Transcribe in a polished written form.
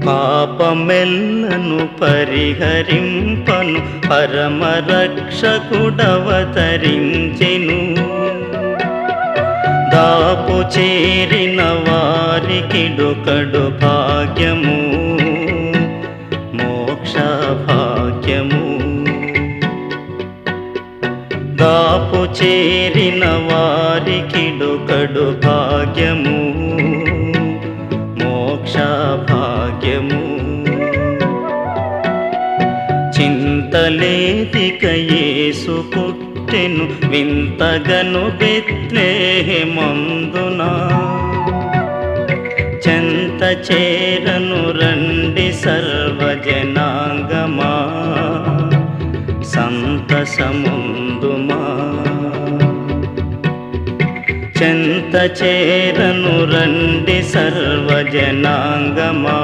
పాపమెల్లను పరిహరింపను పరమరక్షకుడవతరించెను. దాపు చేరిన వారికిడొకడు భాగ్యము, మోక్ష భాగ్యము. దాపు చేరిన వారికిడొకడు భాగ్యము, మోక్ష భాగ్యము. చింతలేదిక యేసు పుట్టెను వింతగను బెత్లెహేమందున. చెంత చేరను రండి సర్వజనాంగమా, సంతసముందుమా. చెంత చేరను రండి సర్వజనాంగమా.